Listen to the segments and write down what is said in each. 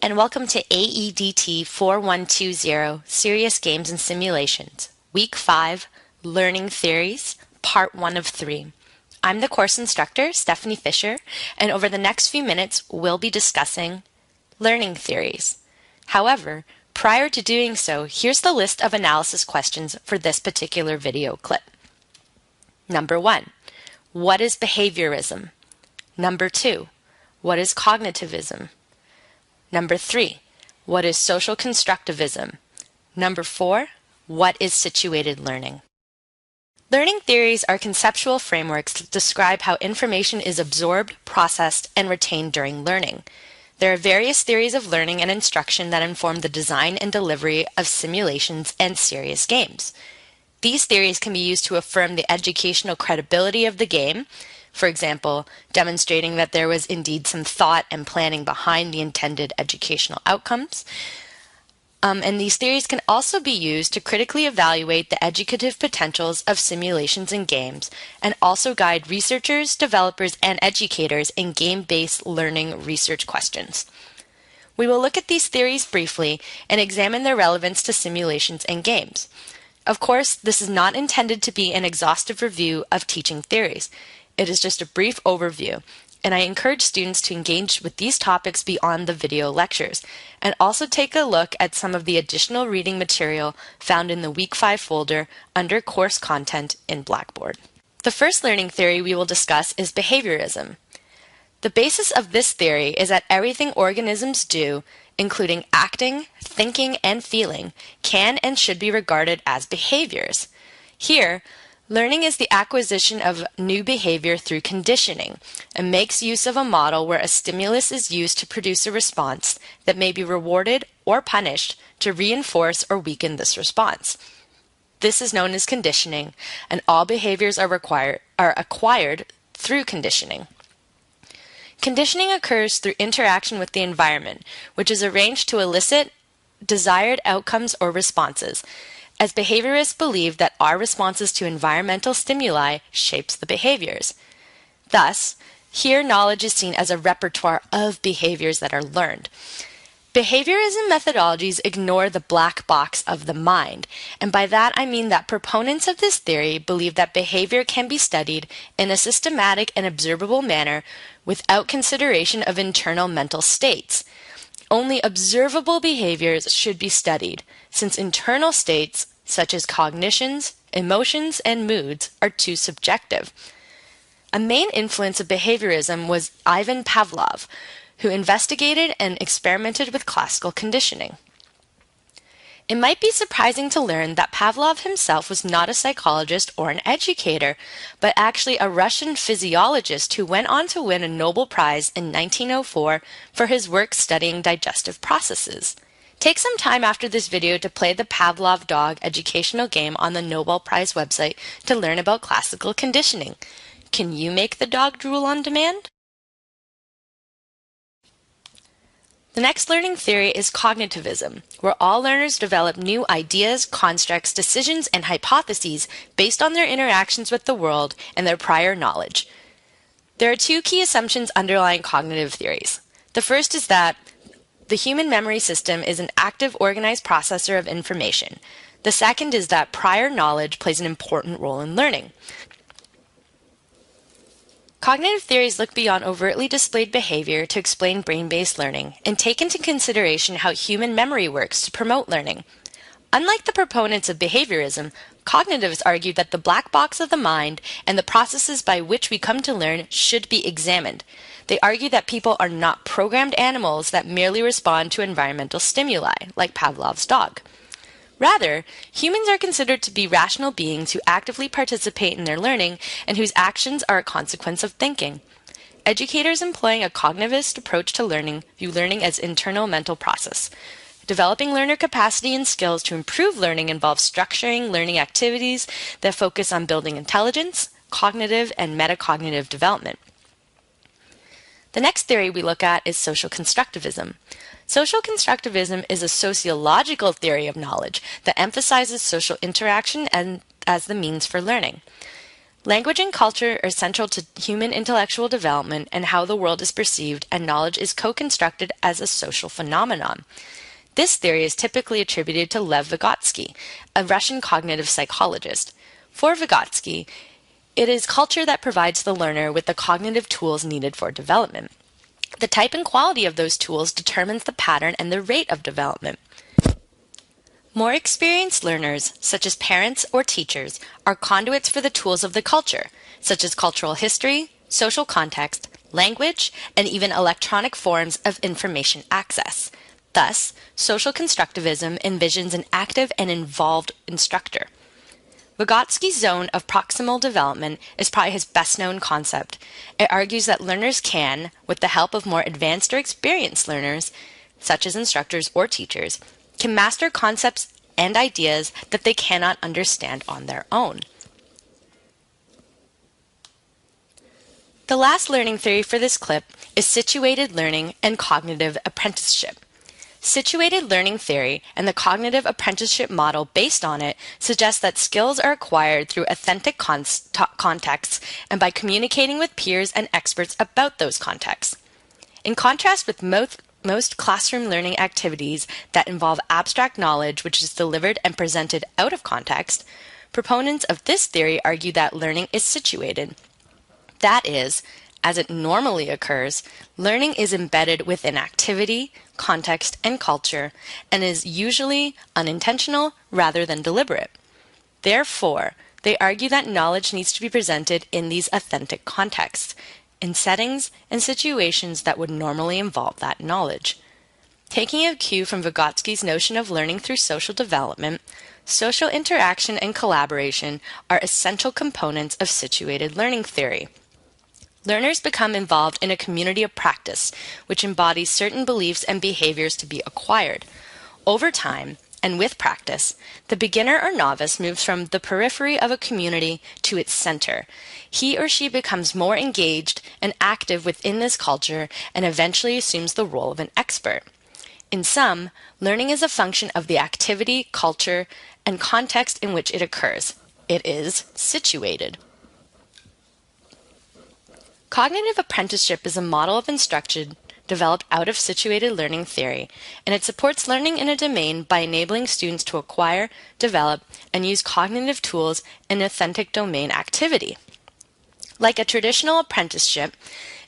and welcome to AEDT 4120, Serious Games and Simulations, Week 5, Learning Theories, Part 1 of 3. I'm the course instructor, Stephanie Fisher, and over the next few minutes, we'll be discussing learning theories. However, prior to doing so, here's the list of analysis questions for this particular video clip. Number 1, what is behaviorism? Number 2, what is cognitivism? Number 3, what is social constructivism? Number 4, what is situated learning? Learning theories are conceptual frameworks that describe how information is absorbed, processed, and retained during learning. There are various theories of learning and instruction that inform the design and delivery of simulations and serious games. These theories can be used to affirm the educational credibility of the game, for example, demonstrating that there was indeed some thought and planning behind the intended educational outcomes. And these theories can also be used to critically evaluate the educative potentials of simulations and games, and also guide researchers, developers, and educators in game-based learning research questions. We will look at these theories briefly and examine their relevance to simulations and games. Of course, this is not intended to be an exhaustive review of teaching theories. It is just a brief overview, and I encourage students to engage with these topics beyond the video lectures, and also take a look at some of the additional reading material found in the Week 5 folder under Course Content in Blackboard. The first learning theory we will discuss is behaviorism. The basis of this theory is that everything organisms do, including acting, thinking, and feeling, can and should be regarded as behaviors. Here, learning is the acquisition of new behavior through conditioning and makes use of a model where a stimulus is used to produce a response that may be rewarded or punished to reinforce or weaken this response. This is known as conditioning, and all behaviors are acquired through conditioning. Conditioning occurs through interaction with the environment, which is arranged to elicit desired outcomes or responses, as behaviorists believe that our responses to environmental stimuli shapes the behaviors. Thus, here knowledge is seen as a repertoire of behaviors that are learned. Behaviorism methodologies ignore the black box of the mind, and by that I mean that proponents of this theory believe that behavior can be studied in a systematic and observable manner without consideration of internal mental states. Only observable behaviors should be studied, since internal states, such as cognitions, emotions, and moods, are too subjective. A main influence of behaviorism was Ivan Pavlov, who investigated and experimented with classical conditioning. It might be surprising to learn that Pavlov himself was not a psychologist or an educator, but actually a Russian physiologist who went on to win a Nobel Prize in 1904 for his work studying digestive processes. Take some time after this video to play the Pavlov dog educational game on the Nobel Prize website to learn about classical conditioning. Can you make the dog drool on demand? The next learning theory is cognitivism, where all learners develop new ideas, constructs, decisions, and hypotheses based on their interactions with the world and their prior knowledge. There are two key assumptions underlying cognitive theories. The first is that the human memory system is an active, organized processor of information. The second is that prior knowledge plays an important role in learning. Cognitive theories look beyond overtly displayed behavior to explain brain-based learning and take into consideration how human memory works to promote learning. Unlike the proponents of behaviorism, cognitivists argue that the black box of the mind and the processes by which we come to learn should be examined. They argue that people are not programmed animals that merely respond to environmental stimuli, like Pavlov's dog. Rather, humans are considered to be rational beings who actively participate in their learning and whose actions are a consequence of thinking. Educators employing a cognitivist approach to learning view learning as internal mental process. Developing learner capacity and skills to improve learning involves structuring learning activities that focus on building intelligence, cognitive, and metacognitive development. The next theory we look at is social constructivism. Social constructivism is a sociological theory of knowledge that emphasizes social interaction as the means for learning. Language and culture are central to human intellectual development and how the world is perceived, and knowledge is co-constructed as a social phenomenon. This theory is typically attributed to Lev Vygotsky, a Russian cognitive psychologist. For Vygotsky, it is culture that provides the learner with the cognitive tools needed for development. The type and quality of those tools determines the pattern and the rate of development. More experienced learners, such as parents or teachers, are conduits for the tools of the culture, such as cultural history, social context, language, and even electronic forms of information access. Thus, social constructivism envisions an active and involved instructor. Vygotsky's zone of proximal development is probably his best-known concept. It argues that learners can, with the help of more advanced or experienced learners, such as instructors or teachers, can master concepts and ideas that they cannot understand on their own. The last learning theory for this clip is situated learning and cognitive apprenticeship. Situated learning theory and the cognitive apprenticeship model based on it suggests that skills are acquired through authentic contexts and by communicating with peers and experts about those contexts. In contrast with most classroom learning activities that involve abstract knowledge which is delivered and presented out of context, proponents of this theory argue that learning is situated. That is, as it normally occurs, learning is embedded within activity, context, and culture, and is usually unintentional rather than deliberate. Therefore, they argue that knowledge needs to be presented in these authentic contexts, in settings and situations that would normally involve that knowledge. Taking a cue from Vygotsky's notion of learning through social development, social interaction and collaboration are essential components of situated learning theory. Learners become involved in a community of practice, which embodies certain beliefs and behaviors to be acquired. Over time, and with practice, the beginner or novice moves from the periphery of a community to its center. He or she becomes more engaged and active within this culture and eventually assumes the role of an expert. In sum, learning is a function of the activity, culture, and context in which it occurs. It is situated. Cognitive apprenticeship is a model of instruction developed out of situated learning theory, and it supports learning in a domain by enabling students to acquire, develop, and use cognitive tools in authentic domain activity. Like a traditional apprenticeship,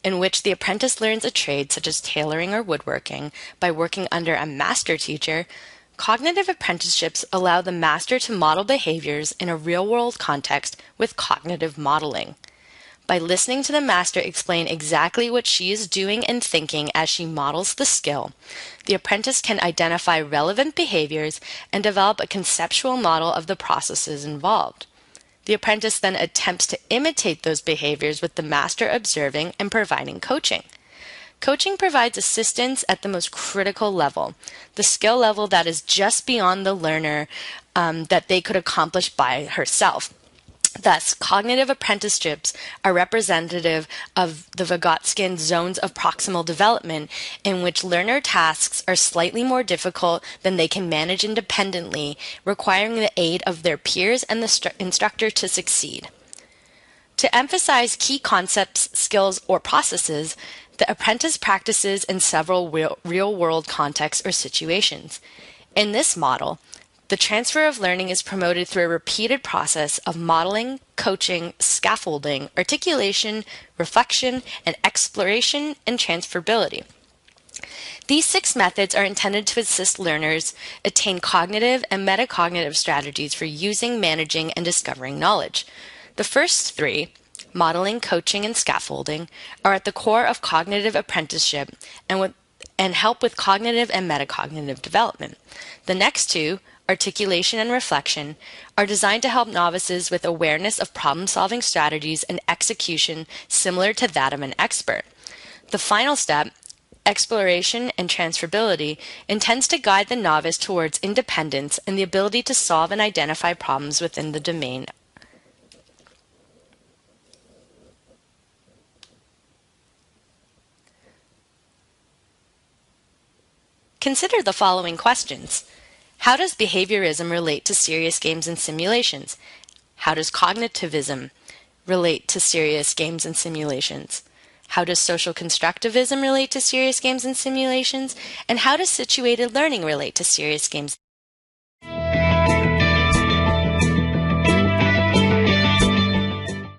in which the apprentice learns a trade such as tailoring or woodworking by working under a master teacher, cognitive apprenticeships allow the master to model behaviors in a real-world context with cognitive modeling. By listening to the master explain exactly what she is doing and thinking as she models the skill, the apprentice can identify relevant behaviors and develop a conceptual model of the processes involved. The apprentice then attempts to imitate those behaviors with the master observing and providing coaching. Coaching provides assistance at the most critical level, the skill level that is just beyond the learner that they could accomplish by herself. Thus, cognitive apprenticeships are representative of the Vygotskian zones of proximal development in which learner tasks are slightly more difficult than they can manage independently, requiring the aid of their peers and the instructor to succeed. To emphasize key concepts, skills, or processes, the apprentice practices in several real-world contexts or situations. In this model, the transfer of learning is promoted through a repeated process of modeling, coaching, scaffolding, articulation, reflection, and exploration and transferability. These 6 methods are intended to assist learners attain cognitive and metacognitive strategies for using, managing, and discovering knowledge. The first 3, modeling, coaching, and scaffolding, are at the core of cognitive apprenticeship and help with cognitive and metacognitive development. The next 2, articulation and reflection, are designed to help novices with awareness of problem-solving strategies and execution similar to that of an expert. The final step, exploration and transferability, intends to guide the novice towards independence and the ability to solve and identify problems within the domain. Consider the following questions. How does behaviorism relate to serious games and simulations? How does cognitivism relate to serious games and simulations? How does social constructivism relate to serious games and simulations? And how does situated learning relate to serious games